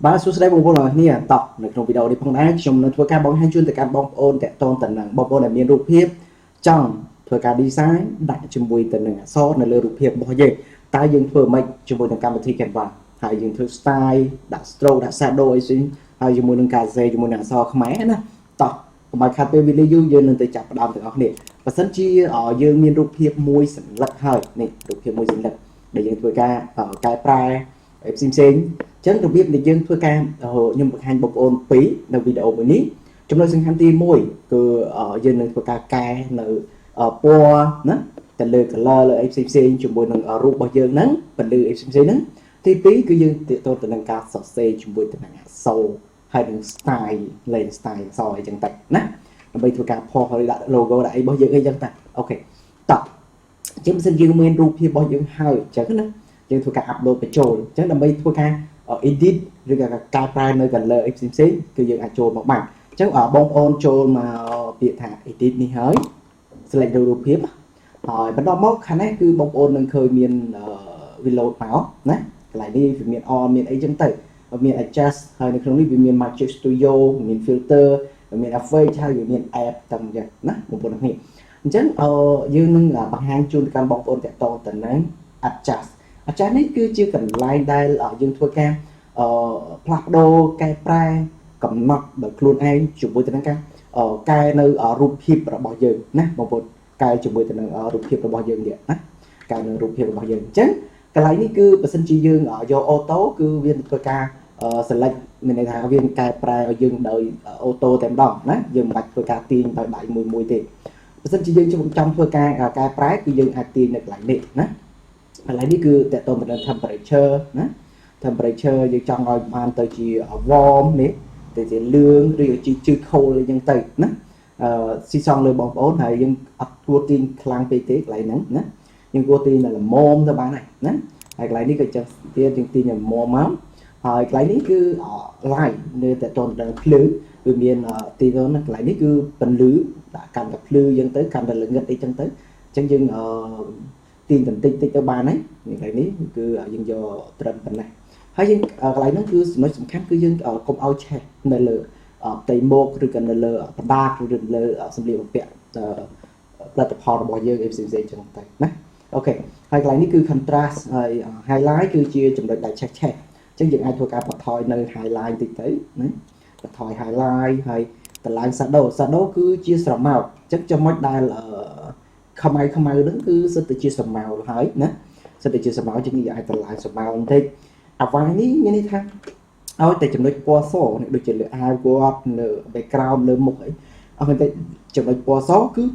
Ba số đây bông bông là nè tọcในក្នុងវីដេអូនេះផងដែរខ្ញុំនឹងធ្វើការបង្ហាញជូនទៅកាន់បងប្អូនតាក់ទងទៅនឹងបងប្អូនដែលមានរូបភាពចង់ធ្វើការ design ដាក់ជាមួយទៅនឹងអក្សរនៅលើរូបភាពរបស់យើងតើយើងធ្វើមិនជាមួយនឹងកម្មវិធី Canva ហើយយើងធ្វើ style ដាក់ stroke ដាក់ shadow អីផ្សេងហើយជាមួយនឹងការ Z ជាមួយនឹងអក្សរខ្មែរណាតោះកុំឲ្យខាត់ពេលវីដេអូយើងនឹងទៅចាប់ផ្ដើមទាំងអស់គ្នាបើសិនជាយើងមានរូបភាពមួយសន្លឹកហើយនេះរូបភាពមួយសន្លឹកដែលយើងធ្វើការកែប្រែផ្សេងចឹងរបៀបដែលយើងធ្វើការខ្ញុំបង្ហាញបងប្អូនពីរនៅវីដេអូមួយនេះចំណុចសំខាន់ទី1គឺយើងនឹងធ្វើការកែនៅពណ៌ណាទៅលើ color លើអីផ្សេងជាមួយនឹងរូបរបស់យើងហ្នឹងពលឺអីផ្សេងហ្នឹងទី2គឺយើងទាក់ទងទៅនឹងការសរសេរជាមួយទៅនឹងអក្សរហើយនឹង style លេង style អក្សរអីចឹងទៅណាដើម្បីធ្វើការផុសហើយដាក់ logo ដាក់អីរបស់យើងអីចឹងទៅអូខេតោះចឹងបើសិនយើងមានរូបភាពរបស់យើងហើយចឹងណាយើងធ្វើការ upload បញ្ចូលចឹងដើម្បីធ្វើការedit ឬក៏ការប្រែនៅ color អីផ្សេងគឺយើងអាចចូលមកបានអញ្ចឹងបងប្អូនចូលមកពាក្យថា edit នេះហើយ select រូបភាពហើយបន្តមកខាងនេះគឺបងប្អូននឹងឃើញមាន reload មកណាកន្លែងនេះវាមាន on មានអីចឹងទៅមាន adjust ហើយនៅក្នុងនេះវាមាន Magic Studio មាន filter មាន effect ហើយវាមាន app ទាំងចឹងណាបងប្អូនទាំងនេះអញ្ចឹងយើងនឹងបង្ហាញជូនដល់បងប្អូនតាក់ទងទៅនឹង adjust នេះគឺជាកន្លែងដែលយើងធ្វើការផ្លាស់ប្ដូរកែប្រែកំណត់ដោយខ្លួនឯងជាមួយទៅនឹងការកែនៅរូបភាពរបស់យើងណាបងប្អូនកែជាមួយទៅនឹងរូបភាពរបស់យើងទៀតណាកែនៅរូបភាពរបស់យើងអញ្ចឹងកន្លែងនេះគឺបើសិនជាយើងយកអូតូគឺវាធ្វើការ select មានន័យថាវាកែប្រែឲ្យយើងដោយអូតូតែម្ដងណាយើងមិនបាច់ធ្វើការទាញដោយដៃមួយទេបើសិនជាយើងចង់ធ្វើការកែប្រែគឺយើងអាចទាញនៅកន្លែងនេះណាកន្លែងនេះគឺតើតទៅនឹង temperature ណា temperature យើងចង់ឲ្យបានទៅជា warm នេះទៅជាលឿងឬជាជឺខូលអីចឹងទៅណាស៊ីសងលើបងប្អូនហើយយើងអត់គួរទាញខ្លាំងពេកទេកន្លែងហ្នឹងណាយើងគួរទាញល្មមទៅបានហើយណាហើយកន្លែងនេះក៏ចឹងទៀតយើងទាញល្មមមកហើយកន្លែងនេះគឺ light នៅតើតទៅនឹងភ្លើងគឺមានទីនោះណាកន្លែងនេះគឺពន្លឺដាក់កាន់តែភ្លឺចឹងទៅកាន់តែល្ងឹតអីចឹងទៅអញ្ចឹងយើងទាញបន្តិចទៅបានហើយកន្លែងនេះគឺយើងយកត្រឹមប៉ុណ្ណេះហើយយើងកន្លែងហ្នឹងគឺចំណុចសំខាន់គឺយើងកុំឲ្យឆេះនៅលើផ្ទៃមុខឬក៏នៅលើបដាកឬលើសម្លៀកបំពាក់ផលិតផលរបស់យើងអីផ្សេងៗចឹងទៅណាអូខេហើយកន្លែងនេះគឺ contrast ហើយ highlight គឺជាចំណុចដែលឆេះអញ្ចឹងយើងអាចធ្វើការបន្ថយនៅ highlight តិចទៅណាបន្ថយ highlight ហើយតម្លើង shadow គឺជាស្រមោលអញ្ចឹងចំណុចដែលខ្មៅហ្នឹងគឺសិតតែជាស្រមោលហើយណាសិតតែជាស្រមោលជាងយើងអាចតម្លើងស្រមោលបន្តិចអាវ៉ានេះមានន័យថាឲ្យតែចំណុចពណ៌សនេះដូចជាលើអាវគាត់លើ background លើមុខអីអស់តែចំណុចពណ៌សគឺ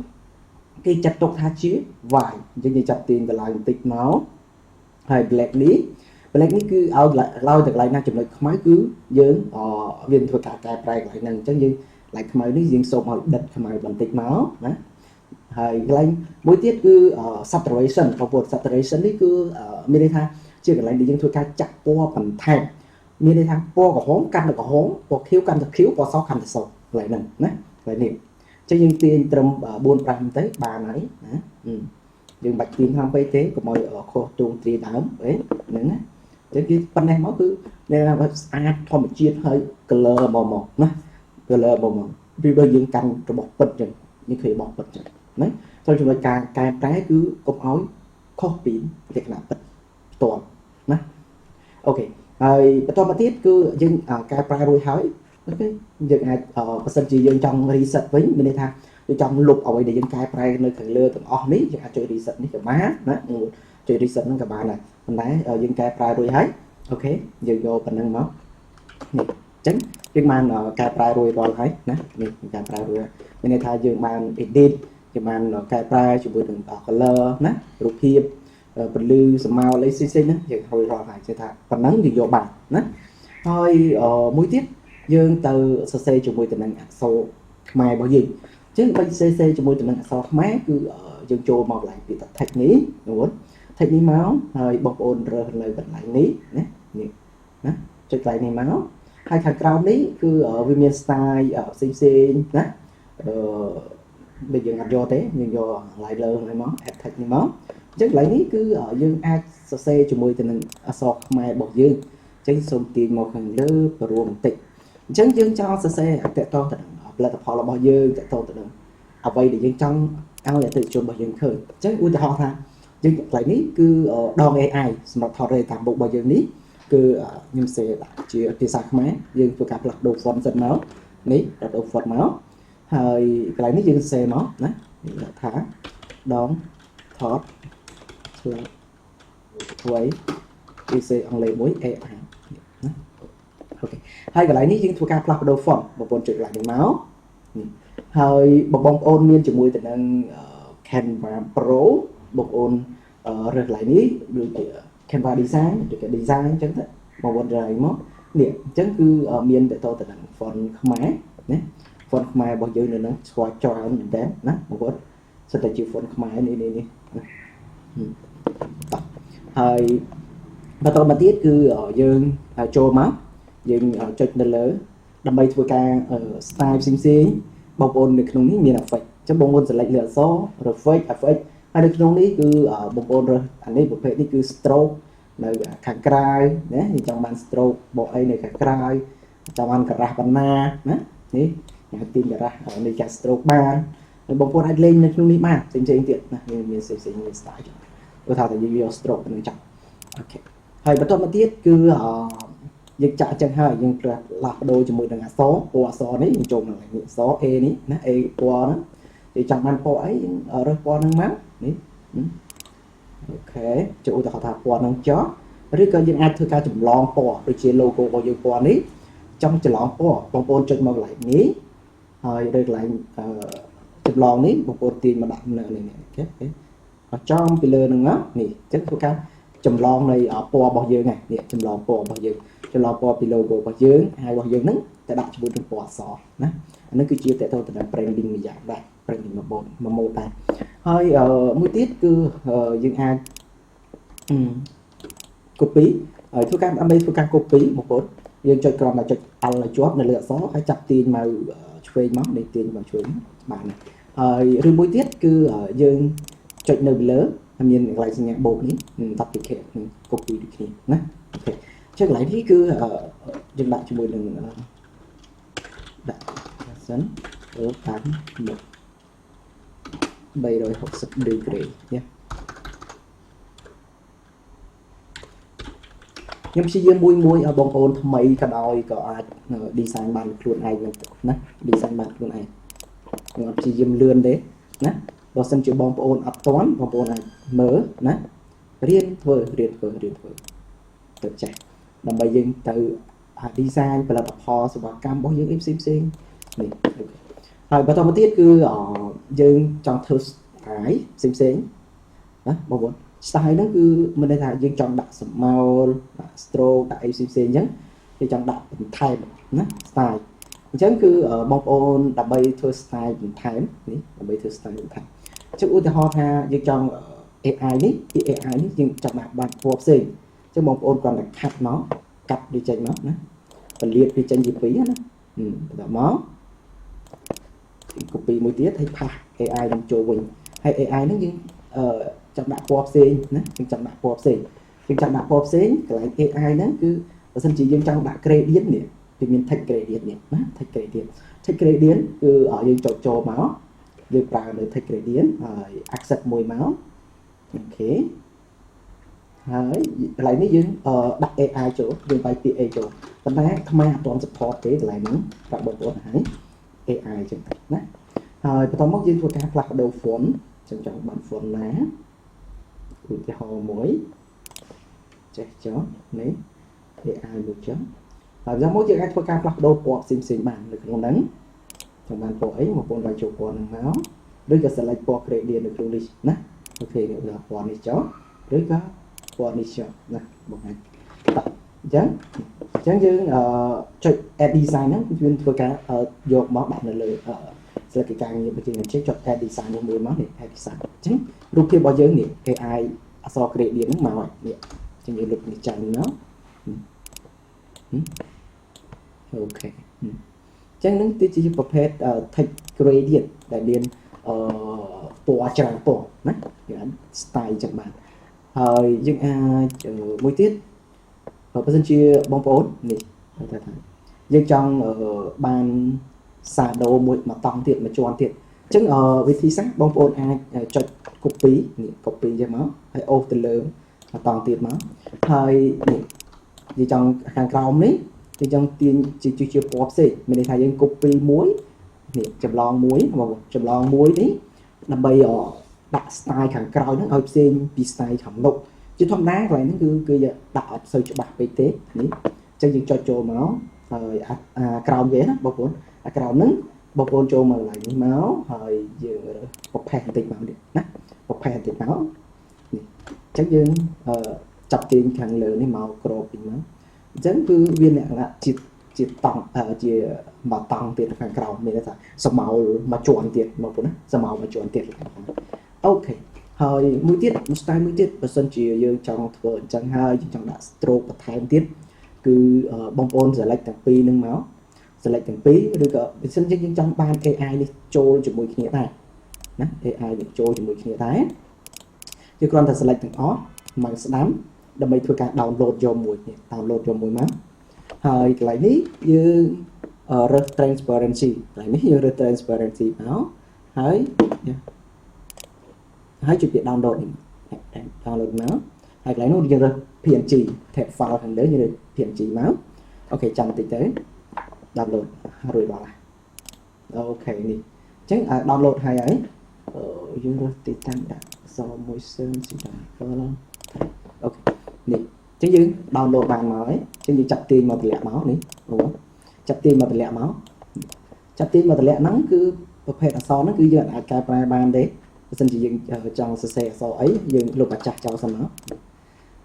គេចាត់ទុកថាជា white អញ្ចឹងយើងចាប់ទាញតម្លើងបន្តិចមកហើយ black នេះគឺឲ្យតែកន្លែងណាចំណុចខ្មៅគឺយើងវាធ្វើការកែប្រែកន្លែងហ្នឹងអញ្ចឹងយើងកន្លែងខ្មៅនេះយើងសូមឲ្យដិតខ្មៅបន្តិចមកណាហើយកន្លែងមួយទៀតគឺ saturation បងប្អូន saturation នេះគឺមានន័យថាជាកន្លែងដែលយើងធ្វើការចាក់ពណ៌បន្ថែមមានន័យថាពណ៌ក្រហមកាន់តែក្រហមពណ៌ខៀវកាន់តែខៀវពណ៌សកាន់តែសកន្លែងហ្នឹងណាកន្លែងនេះអញ្ចឹងយើងទាញត្រឹម 4-5 ទៅបានហើយណាយើងបាច់ទាញខ្លាំងពេកទេកុំឲ្យខុសទ្រង់ទ្រាយដើមហ្នឹងណាអញ្ចឹងគឺប៉ុណ្ណេះមកគឺមានថាស្អាតធម្មជាតិហើយ color មកណា color មកពីបើយើងកាន់របស់ពិតអញ្ចឹងនេះគឺរបស់ពិតអញ្ចឹងណាចូលចំណុចការកែប្រែគឺកុំឲ្យខុសពីលក្ខណៈពិតផ្ទាល់ណាអូខេហើយបន្តមកទៀតគឺយើងកែប្រែរួចហើយអូខេយើងអាចបើសិនជាយើងចង់ reset វិញមានន័យថាយើងចង់លុបអ្វីដែលយើងកែប្រែនៅខាងលើទាំងអស់នេះយើងអាចចុច reset នេះក៏បានណាចុច reset ហ្នឹងក៏បានដែរប៉ុន្តែយើងកែប្រែរួចហើយអូខេយើងយកប៉ុណ្ណឹងមកនេះអញ្ចឹងយើងបានកែប្រែរួចរាល់ហើយណានេះកែប្រែរួចមានន័យថាយើងបាន edit យើងបានកែប្រែជាមួយនឹង color ណារូបភាពពលឺសម្មាលអីផ្សេងៗហ្នឹងយើងរួចរាល់ហើយគឺថាប៉ុណ្ណឹងយើងយកបានណាហើយមួយទៀតយើងទៅសរសេរជាមួយទៅនឹងអក្សរខ្មែររបស់យើងអញ្ចឹងបើសរសេរជាមួយទៅនឹងអក្សរខ្មែរគឺយើងចូលមកកន្លែងពាក្យថា text នេះនោះ text នេះមកហើយបងប្អូនរើសនៅកន្លែងនេះណានេះណាចុចកន្លែងនេះមកហើយខាងក្រោមនេះគឺវាមាន style ផ្សេងណាបើយើងអត់យកទេយើងយកកន្លែងលើនេះមក add text នេះមកអញ្ចឹងកន្លែងនេះគឺយើងអាចសរសេរជាមួយទៅនឹងអក្សរខ្មែររបស់យើង ចឹងសូមទាញមកខាងលើព្រមបន្តិចអញ្ចឹងយើងចង់សរសេរតកតទៅនឹងផលិតផលរបស់យើងតកតទៅនឹងអ្វីដែលយើងចង់ឲ្យអតិថិជនរបស់យើងឃើញអញ្ចឹងឧទាហរណ៍ថាយើងកន្លែងនេះគឺដង AI សម្រាប់ថត data book របស់យើងនេះគឺខ្ញុំសេដាក់ជាភាសាខ្មែរយើងធ្វើការផ្លាស់ប្ដូរ font សិនមកនេះដាក់ដូរ font មកហើយកន្លែងនេះយើងសេមកណាដាក់ថាដងថតឆ្លាតអ្វីគេសេអង់គ្លេសមួយ AI ណាអូខេហើយកន្លែងនេះយើងធ្វើការផ្លាស់ប្ដូរ font បងប្អូនចុចកន្លែងនេះមកនេះហើយបងប្អូនមានជាមួយទៅនឹង Canva Pro បងប្អូនរើសកន្លែងនេះដូចជា Canva Design ឬក៏ Design អញ្ចឹងទៅបងប្អូនរើសមកនេះអញ្ចឹងគឺមានតទៅនឹង font ខ្មែរណា font ខ្មែររបស់យើងនៅនឹងស្គាល់ច្រើនមែនតើណាបងប្អូនសិតតែជា font ខ្មែរនេះណាហើយបន្តមកទៀតគឺយើងចូលមកយើងចុចនៅលើដើម្បីធ្វើការ style ផ្សេងៗបងប្អូននៅក្នុងនេះមាន effect អញ្ចឹងបងប្អូន select លើអក្សរ reflect effect ហើយនៅក្នុងនេះគឺបងប្អូនរើសអានេះប្រភេទនេះគឺ stroke នៅខាងក្រៅណាយើងចង់បាន stroke បកអីនៅខាងក្រៅចង់បានការ៉ាស់បណ្ណាណានេះយើងទាញការ៉ាស់នៃការ stroke បានហើយបងប្អូនអាចលេងនៅក្នុងនេះបានផ្សេងៗទៀតណាមានផ្សេងៗមាន style ចឹងព្រោះថាតែយើងយក stroke ទៅនឹងចង់អូខេហើយបន្តមកទៀតគឺយើងចាក់អញ្ចឹងហើយយើងផ្លាស់ប្ដូរជាមួយនឹងអក្សរពណ៌អក្សរនេះយើងចូលមកនេះអក្សរ A នេះណា A ពណ៌ហ្នឹងយើងចង់បានពណ៌អីយើងរើសពណ៌ហ្នឹងមកនេះអូខេចូលឧទាហរណ៍ថាពណ៌ហ្នឹងចុះឬក៏យើងអាចធ្វើការចម្លងពណ៌ដូចជា logo របស់យើងពណ៌នេះចង់ចម្លងពណ៌បងប្អូនចុចមកកន្លែងនេះហើយរើសកន្លែងចម្លងនេះបងប្អូនទាញមកដាក់នៅនេះអូខេចំពីលើហ្នឹងមកនេះអញ្ចឹងធ្វើការចម្លងនៃពណ៌របស់យើងហ្នឹងនេះចម្លងពណ៌របស់យើងចម្លងពណ៌ពី logo របស់យើងហើយរបស់យើងហ្នឹងទៅដាក់ជាមួយនឹងពណ៌អក្សរណាអានេះគឺជាតទៅនឹង branding មួយយ៉ាងដែរ branding មួយម៉ូតដែរហើយមួយទៀតគឺយើងអាច copy ហើយធ្វើការដើម្បីធ្វើការ copy បងប្អូនយើងចុចក្រោមមកចុច Alt ឲ្យជាប់នៅលើអក្សរហើយចាប់ទាញមកឆ្វេងមកនេះទាញមកឆ្វេងបានហើយឬមួយទៀតគឺយើងចុចនៅលើមានកន្លែងសញ្ញាបូកនេះ duplicate copy ដូចគ្នាណាអូខេចឹងកន្លែងនេះគឺយើងដាក់ជាមួយនឹងដាក់សិនទៅតាមមុខ360 degree ណាខ្ញុំព្យាយាមមួយឲ្យបងប្អូនថ្មីក៏ដោយក៏អាច design បានខ្លួនឯងណា design បានខ្លួនឯងខ្ញុំព្យាយាមលឿនទេណាបើសិនជាបងប្អូនអត់ទាន់បងប្អូនអាចមើលណារៀនធ្វើទៅចេះដើម្បីយើងទៅ design ផលិតផលសេវាកម្មរបស់យើងផ្សេងនេះហើយបន្តមកទៀតគឺយើងចង់ធ្វើ style ផ្សេងណាបងប្អូន style ហ្នឹងគឺមិនន័យថាយើងចង់ដាក់សម្មោលដាក់ stroke ដាក់អីផ្សេងៗអញ្ចឹងយើងចង់ដាក់បន្ថែមណា style អញ្ចឹងគឺបងប្អូនដើម្បីធ្វើ style បន្ថែមនេះដើម្បីធ្វើ style បន្ថែមអញ្ចឹងឧទាហរណ៍ថាយើងចង់ AI នេះពី AI នេះយើងចង់ដាក់បានពណ៌ផ្សេងអញ្ចឹងបងប្អូនគ្រាន់តែខាត់មកកាត់វាចេញមកណាពលាតវាចេញជាពីរណាបន្តមក copy មួយទៀតហើយផាស AI នឹងចូលវិញហើយ AI ហ្នឹងយើងចង់ដាក់ពណ៌ផ្សេងណាយើងចង់ដាក់ពណ៌ផ្សេងយើងចង់ដាក់ពណ៌ផ្សេងកន្លែង AI ហ្នឹងគឺបើសិនជាយើងចង់ដាក់ gradient នេះវាមាន text gradient នេះណា text gradient គឺយើងចូលមកយើងប្រើនៅ text gradient ហើយ accept មួយមកអូខេហើយកន្លែងនេះយើងដាក់ AI ចូលយើងបាយពាក្យ AI ចូលប៉ុន្តែថ្មអត់ទាន់ support ទេកន្លែងហ្នឹងប្រាប់បងប្អូនហើយ AI ចឹងណាហើយបន្តមកយើងធ្វើការផ្លាស់ប្ដូរ font ចឹងចង់បាន font ណាឧទាហរណ៍មួយចេះចុះនេះ AI មួយចឹងហើយយ៉ាងមកយើងអាចធ្វើការផ្លាស់ប្ដូរពណ៌ផ្សេងៗបាននៅក្នុងហ្នឹងចង់បានពណ៌អីបងប្អូនបាយចូលពណ៌ហ្នឹងមកឬក៏ select ពណ៌ gradient នៅក្នុងនេះណាអូខេនេះពណ៌នេះចុះឬក៏ពណ៌នេះចុះណាបងអាចអញ្ចឹងយើងចុច add design ហ្នឹងយើងធ្វើការយកមកដាក់នៅលើស្លឹកការងាររបស់យើងចុច add design នេះមួយមកនេះ add design អញ្ចឹងរូបភាពរបស់យើងនេះ AI អក្សរ gradient ហ្នឹងមកនេះអញ្ចឹងយើងលុបនេះចាញ់មកអូខេអញ្ចឹងនឹងគឺជាប្រភេទ text gradient ដែលមានពណ៌ច្រើនពណ៌ណាយើងអាច style ចឹងបានហើយយើងអាចមួយទៀត បើសិនជាបងប្អូននេះថាយើងចង់បានសាដូមួយមកតង់ទៀតមួយជាន់ទៀតអញ្ចឹងវិធីសាស្ត្របងប្អូនអាចចុច copy នេះ copy ចេះមកហើយអូសទៅលើមកតង់ទៀតមកហើយនេះយើងចង់ខាងក្រោមនេះយើងចង់ទាញជាពណ៌ផ្សេងមានន័យថាយើង copy មួយនេះចម្លងមួយបងចម្លងមួយនេះដើម្បីដាក់ style ខាងក្រោយហ្នឹងឲ្យផ្សេងពី style ខាងមុខជាធម្មតាកន្លែងហ្នឹងគឺដាក់អត់សូវច្បាស់ពេកទេនេះអញ្ចឹងយើងចុចចូលមកហើយក្រោមវាណាបងប្អូនក្រោមហ្នឹងបងប្អូនចូលមកកន្លែងនេះមកហើយយើងប្រផេះបន្តិចមកនេះណាប្រផេះបន្តិចមកនេះអញ្ចឹងយើងចាប់ទាញខាងលើនេះមកក្របពីមកអញ្ចឹងគឺវាលក្ខណៈជាតង់ជាមកតង់ទៀតខាងក្រោមមានន័យថាសមោលមកជាន់ទៀតបងប្អូនណាសមោលមកជាន់ទៀតអូខេហើយមួយទៀតមួយ style មួយទៀតបើសិនជាយើងចង់ធ្វើអញ្ចឹងហើយយើងចង់ដាក់ stroke បន្ថែមទៀតគឺបងប្អូន select ទាំងពីរនឹងមក select ទាំងពីរឬក៏បើសិនជាយើងចង់បាន AI នេះចូលជាមួយគ្នាដែរណា AI នេះចូលជាមួយគ្នាដែរយើងគ្រាន់តែ select ទាំងអស់មកស្ដាំដើម្បីធ្វើការ download យកមួយនេះ download យកមួយមកហើយកន្លែងនេះយើងរើស transparency កន្លែងនេះយើងរើស transparency មកហើយជួយពាក្យ download នេះ download មកហើយកន្លែងនោះយើងរើស PNG tab file ខាងលើយើងរើស PNG មកអូខេចាំបន្តិចទៅ download រួចដល់ហើយអូខេនេះអញ្ចឹង download ហើយយើងរើសទីតាំងដាក់សមួយសើស៊ីដល់អូខេនេះអញ្ចឹងយើង download បានមកហើយអញ្ចឹងយើងចាប់ទាញមកតម្លាក់មកនេះបងចាប់ទាញមកតម្លាក់មកហ្នឹងគឺប្រភេទអក្សរហ្នឹងគឺយើងអាចកែប្រែបានទេបើមិនជាយើងចង់សរសេរអក្សរអីយើងលុបអាចាស់ចោលសិនមក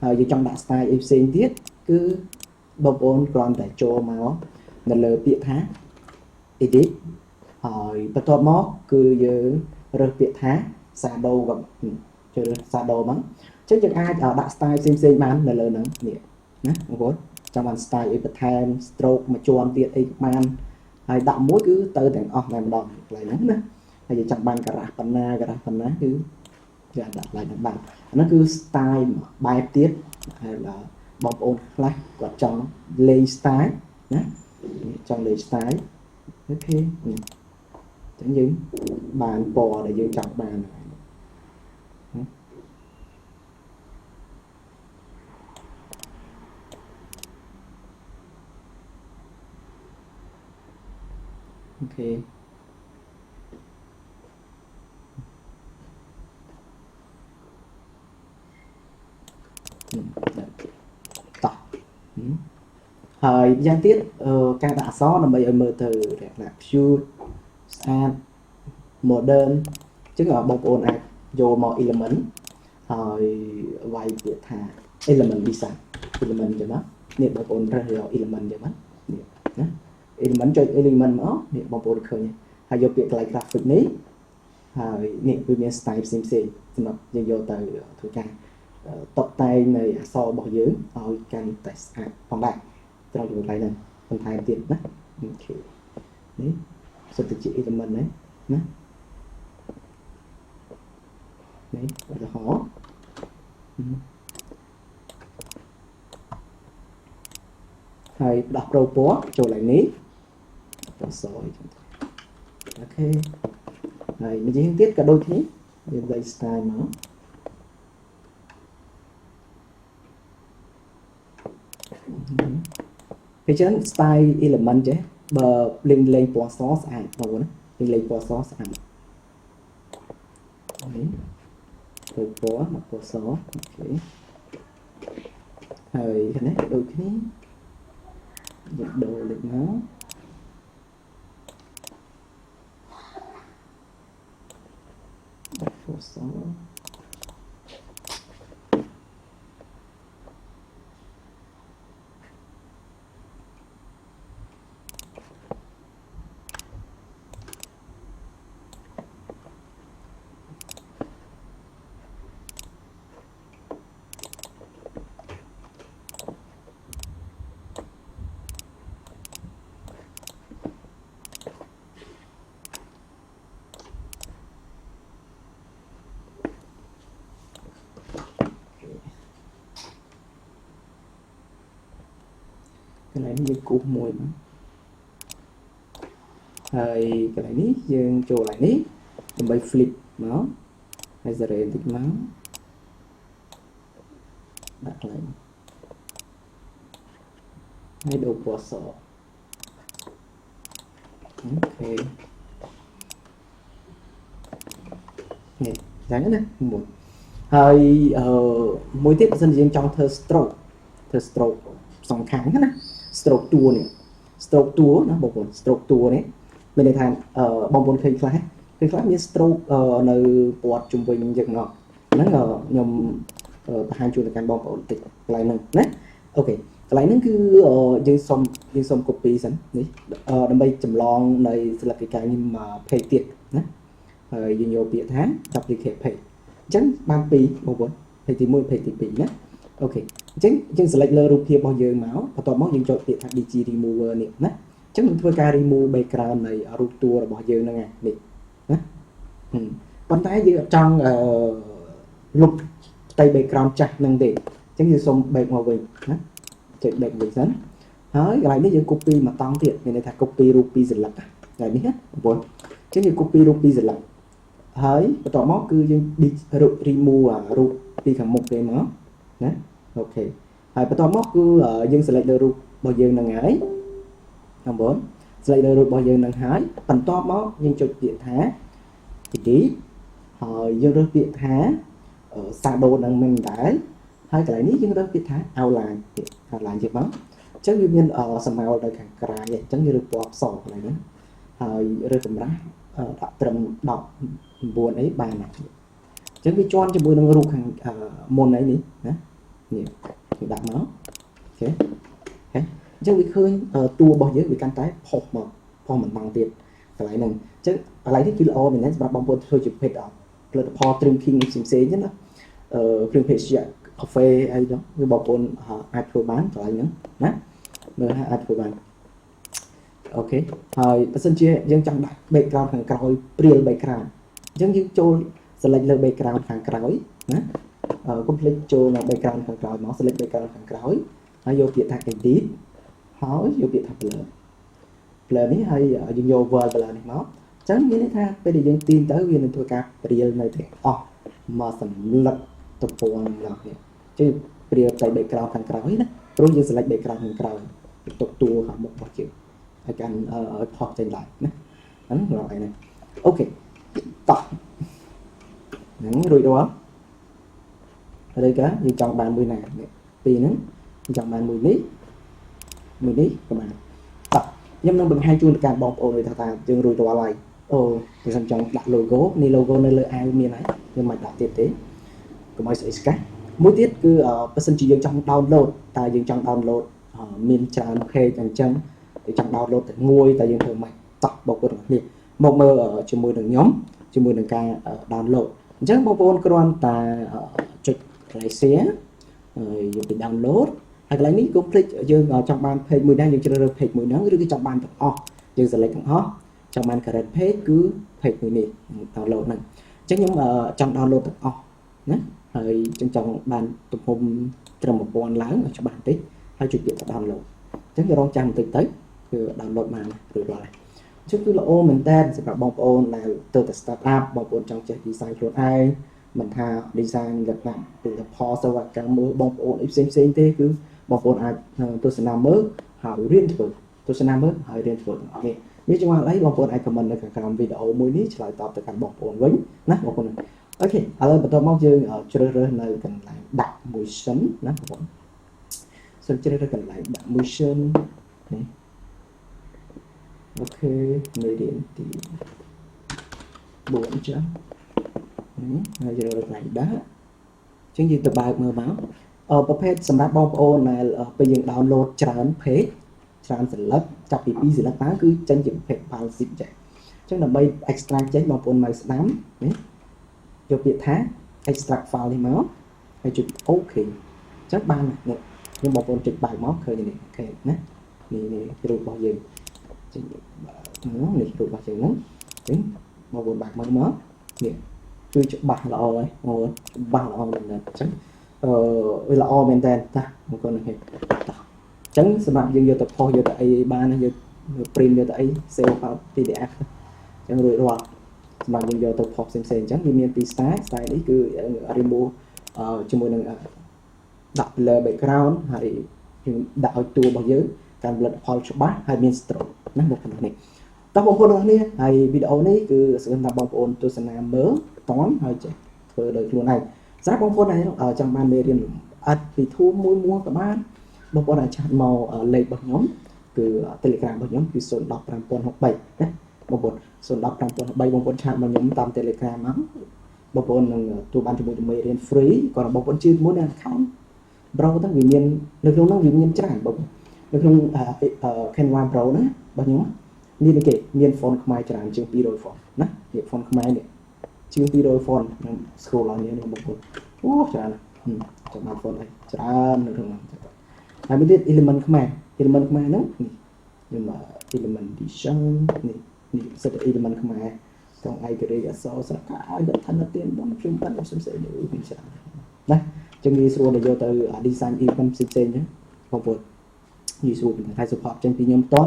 ហើយយើងចង់ដាក់ style អីផ្សេងទៀតគឺបងប្អូនគ្រាន់តែចូលមកនៅលើពាក្យថា edit ហើយបន្ទាប់មកគឺយើងរើសពាក្យថា shadow ក៏ចូលរើស shadow មកអញ្ចឹងយើងអាចដាក់ style ផ្សេងបាននៅលើហ្នឹងនេះណាបងប្អូនចង់បាន style អីបន្ថែម stroke មួយជាន់ទៀតអីបានហើយដាក់មួយគឺទៅទាំងអស់តែម្ដងកន្លែងហ្នឹងណាហើយយើងចង់បានការ៉ាស់ប៉ុណ្ណាគឺយើងដាក់កន្លែងហ្នឹងបានអាហ្នឹងគឺ style បែបទៀតហើយបងប្អូនខ្លះគាត់ចង់លេង style ណាចង់លេង style អូខេអញ្ចឹងយើងបានពណ៌ដែលយើងចង់បានអូខេតោះហើយយ៉ាងទៀតការដាក់អក្សរដើម្បីឲ្យមើលទៅលក្ខណៈ pure ស្អាត modern អញ្ចឹងបងប្អូនអាចយកមក element ហើយវាយពាក្យថា element design element ចឹងណានេះបងប្អូនរើសយក element ចឹងណានេះណា element ចុច element មកនេះបងប្អូនឃើញហើយយកពាក្យកន្លែង graphic នេះហើយនេះវាមាន style ផ្សេងសម្រាប់យើងយកទៅធ្វើការតុបតែងនៅអក្សររបស់យើងឲ្យកាន់តែស្អាតផងដែរត្រង់កន្លែងហ្នឹងបន្ថែមទៀតណាអូខេនេះសិតទៅជា element ណានេះឧទាហរណ៍ហើយដោះប្រូពណ៌ចូលឡើងនេះពណ៌សអញ្ចឹងអូខេហើយមួយយ៉ាងទៀតក៏ដូចគ្នាយើងលេខ style មកពេលចឹង style element ចេះបើលេងពណ៌សស្អាតបងប្អូនណាលេងពណ៌សស្អាតនេះទៅពណ៌មកពណ៌សអូខេហើយនេះដូចគ្នាយើងដូរលេខមកពណ៌ស này như cục mùi mà hơi cái này ní dương chỗ lại ní tụi bay flip nó hay giờ đây tích máu đặt lại hay đồ bỏ sọ ok này dáng này một hơi mối tiếp dân riêng trong thơ stroke song kháng nè stroke tua nó bộ stroke tua đấy bên đây thành bong bồn khơi class như stroke nơi bọt trung bình giật nọ nó ngờ nhom hai chuột can bong bồn tịch lại nè đấy ok lại nó cứ dương xong copy sẵn đấy đâm bay chầm lon này là cái nhưng mà pay tiệt nè dương nhiều bịa tháng tập đi kẹp pay chắn ban pi bong bồn pay thì môi pay thì pi nhé ok chắn select lơ rụp bao giờ máu và toàn máu dương cho tiệt thằng DG remover nè nè chắn mình thưa ca remove background này ở root tour bao giờ nè nè con tay dưới trong lục tay background chặt nâng để chẳng như xong bẹt màu bình chạy bẹt bình dẫn hơi lại nếu như copy mà tăng thiệt thì này là copy rupee dịch lật lại biết hết bốn chứ như copy rupee dịch lật hơi và tỏ móc cứ đi remove rupee cả một cái máu đấy okហើយបន្តមកគឺយើង select លើរូបរបស់យើងនឹងហើយnumber 4 select លើរូបរបស់យើងនឹងហើយបន្តមកយើងចុចពាក្យថា edit ហើយយើងរើសពាក្យថា shadow នឹងមិនដែរហើយកន្លែងនេះយើងរើសពាក្យថា outline ជាបងអញ្ចឹងវាមានសម្រាប់នៅខាងក្រៅអញ្ចឹងយើងរើសពណ៌សកន្លែងហ្នឹងហើយរើសកម្រាស់ដាក់ត្រឹម19អីបានណាអញ្ចឹងវាជាន់ជាមួយនឹងរូបខាងមុនអីនេះណានេះដាក់មកអូខេអញ្ចឹងវាឃើញតួរបស់យើងវាកាន់តែផុសមកផុសមិនbằngទៀតកន្លែងហ្នឹងអញ្ចឹងកន្លែងនេះគឺល្អមែនទេសម្រាប់បងប្អូនធ្វើជា page ផលិតផល trim king ផ្សេងៗហ្នឹងណាគ្រឿងភេសជ្ជៈកាហ្វេអីហ្នឹងគឺបងប្អូនអាចធ្វើបានកន្លែងហ្នឹងណាមើលអាចធ្វើបានអូខេហើយបើសិនជាយើងចង់ដាក់ background ខាងក្រោយព្រាល background អញ្ចឹងយើងចូល select លើ background ខាងក្រោយណាកុំភ្លេចចូលនៅ background ខាងក្រោយមក select background ខាងក្រោយហើយយកពាក្យថា edit ហើយយកពាក្យថា blur នេះហើយយើងយក world blur នេះមកអញ្ចឹងមានន័យថាពេលដែលយើងទាញទៅវានឹងធ្វើការព្រាលនៅទាំងអស់មកសម្លឹកទំព័ររបស់នេះជិះព្រាលទៅ background ខាងក្រោយណាព្រោះយើង select background ខាងក្រោយទុកតួខាងមុខរបស់យើងហើយកាន់ឲ្យផុសចេញឡើងណាហ្នឹងដល់ហើយណាអូខេតោះហ្នឹងរួចរាល់ហើយក៏យើងចង់បានមួយណានេះពីរហ្នឹងយើងចង់បានមួយនេះក៏បានតោះខ្ញុំនឹងបង្ហាញជូនដល់បងប្អូនវិញថាយើងរួចរាល់ហើយអូបើសិនចង់ដាក់ logo នេះ logo នៅលើអាវមានហើយយើងមិនដាក់ទៀតទេកុំឲ្យស្អីស្កាស់មួយទៀតគឺបើសិនជាយើងចង់ download តែយើងចង់ download មានច្រើន page អញ្ចឹងយើងចង់ download តែមួយតែយើងធ្វើមិនតោះបងប្អូនគ្នាមកមើលជាមួយនឹងខ្ញុំជាមួយនឹងការ download អញ្ចឹងបងប្អូនគ្រាន់តែចុច share យកទៅ download ហើយកន្លែងនេះកុំភ្លេចយើងចង់បាន page មួយណាយើងជ្រើសរើស page មួយហ្នឹងឬក៏ចង់បានទាំងអស់យើង select ទាំងអស់ចង់បាន current page គឺ page មួយនេះ download ហ្នឹងអញ្ចឹងខ្ញុំចង់ download ទាំងអស់ណាហើយចង់បានទំហំត្រឹម 1000 ឡើងឲ្យច្បាស់បន្តិចហើយចុចពាក្យថា download អញ្ចឹងយើងរងចាំបន្តិចទៅគឺ download បានរួចរាល់ហើយអញ្ចឹងគឺល្អមែនតើសម្រាប់បងប្អូនដែលទៅតែ start up បងប្អូនចង់ចេះ design ខ្លួនឯងមិនថា design លក្ខណៈផលិតផលសេវាកម្មមើលបងប្អូនអីផ្សេងទេគឺបងប្អូនអាចទស្សនាមើលហើយរៀនធ្វើទស្សនាមើលហើយរៀនធ្វើទាំងអស់នេះចង់អីបងប្អូនអាច comment នៅខាងក្រោមវីដេអូមួយនេះឆ្លើយតបទៅកាន់បងប្អូនវិញណាបងប្អូនអូខេឥឡូវបន្តមកយើងជ្រើសរើសនៅកន្លែងដាក់ motion ណាបងប្អូនសូមជ្រើសរើសកន្លែងដាក់ motion នេះអូខេមេរៀនទី4ចាហើយជ្រើសរើសកន្លែងដាក់អញ្ចឹងយើងទៅបើកមើលមកប្រភេទសម្រាប់បងប្អូនដែលពេលយើង download ច្រើន page ច្រើនសន្លឹកចាប់ពី2សន្លឹកឡើងគឺចេញជាប្រភេទ file zip ចេះអញ្ចឹងដើម្បី extract ចេញបងប្អូនមកស្ដាំនេះយកពាក្យថា extract file នេះមកហើយចុច OK អញ្ចឹងបាននេះខ្ញុំបងប្អូនចុចបើកមកឃើញនេះអូខេណានេះរូបរបស់យើងចេញនេះរូបរបស់យើងហ្នឹងអញ្ចឹងបងប្អូនបើកមកនេះគឺច្បាស់ល្អហើយបងប្អូនច្បាស់ល្អមែនតើអញ្ចឹងវាល្អមែនតើតាបងប្អូនឃើញតោះ ចឹងសម្រាប់យើងយកទៅផុសយកទៅអីបានយើង print យកទៅអី save file PDF ចឹងរួចរាល់សម្រាប់យើងយកទៅផុសផ្សេងៗចឹងវាមានពីរ style នេះគឺ remove ជាមួយនឹងដាក់ blur background ហើយយើងដាក់ឲ្យតួរបស់យើងតាមផលិតផលច្បាស់ហើយមាន stroke ណាបងប្អូននេះតោះបងប្អូនទាំងគ្នាហើយវីដេអូនេះគឺសង្ឃឹមថាបងប្អូនទស្សនាមើលតន់ហើយចេះធ្វើដោយខ្លួនឯងសម្រាប់បងប្អូនដែលចង់បានមេរៀនអត់ពីធូមមួយក៏បានបងប្អូនអាចឆាតមកលេខរបស់ខ្ញុំគឺ Telegram របស់ខ្ញុំគឺ010 5063ណាបងប្អូន010 5063បងប្អូនឆាតមកខ្ញុំតាម Telegram មកបងប្អូននឹងទទួលបានជាមួយមេរៀន free ក៏បងប្អូនជឿជាមួយនឹង account Pro ហ្នឹងវាមាននៅក្នុងហ្នឹងវាមានច្រើនបងនៅក្នុង Canva Pro ណារបស់ខ្ញុំនេះគេមាន font ខ្មែរច្រើនជាង200 font ណានេះ font ខ្មែរនេះជាង200 font ខ្ញុំ scroll ឡើងនេះបងប្អូនអូច្រើនចាំបាន font អីច្រើននៅក្នុងហ្នឹងហើយមានទៀត element ខ្មែរ element ខ្មែរហ្នឹងនេះខ្ញុំ element edition នេះសិត element ខ្មែរក្នុងឯករាជ្យអក្សរស្រកាឲ្យដល់ឋានទានបងខ្ញុំបានផ្សេងៗនេះច្រើនណាចឹងងាយស្រួលទៅយកទៅ design event ផ្សេងៗចឹងបងប្អូនងាយស្រួលពីថៃ support ចេញពីខ្ញុំតោះ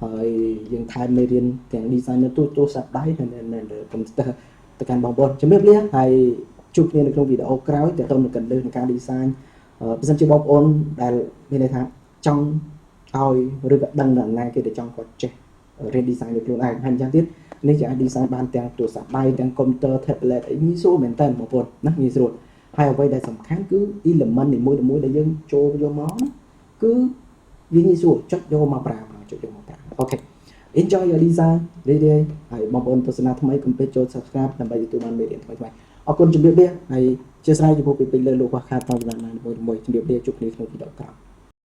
ហើយយើងថែមមេរៀនទាំង design នៅទូរស័ព្ទដៃនៅ computer ទៅកាន់បងប្អូនជំរាបលាហើយជួបគ្នានៅក្នុងវីដេអូក្រោយទាក់ទងនឹងកន្លឹះនៃការ design បើសិនជាបងប្អូនដែលមានន័យថាចង់ឲ្យឬក៏ដឹងដល់ណាគេដែលចង់គាត់ចេះរៀន design ដោយខ្លួនឯងហើយយ៉ាងទៀតនេះជាអាច design បានទាំងទូរស័ព្ទដៃទាំង computer tablet អីងាយស្រួលមែនតើបងប្អូនណាងាយស្រួលហើយអ្វីដែលសំខាន់គឺ element នីមួយៗដែលយើងចូលយកមកណាគឺវាងាយស្រួលចុចយកមកប្រើអូខេ enjoy your design រីកហើយបងប្អូនទស្សនាថ្មីកុំភ្លេចចូល subscribe ដើម្បីទទួលបានមេរៀនថ្មីៗអរគុណជំរាបលាហើយអធិស្ឋានចំពោះពីពេញលើលោកខាតតាមដំណើរមួយជំរាបលាជួបគ្នាក្នុងវីដេអូក្រោយ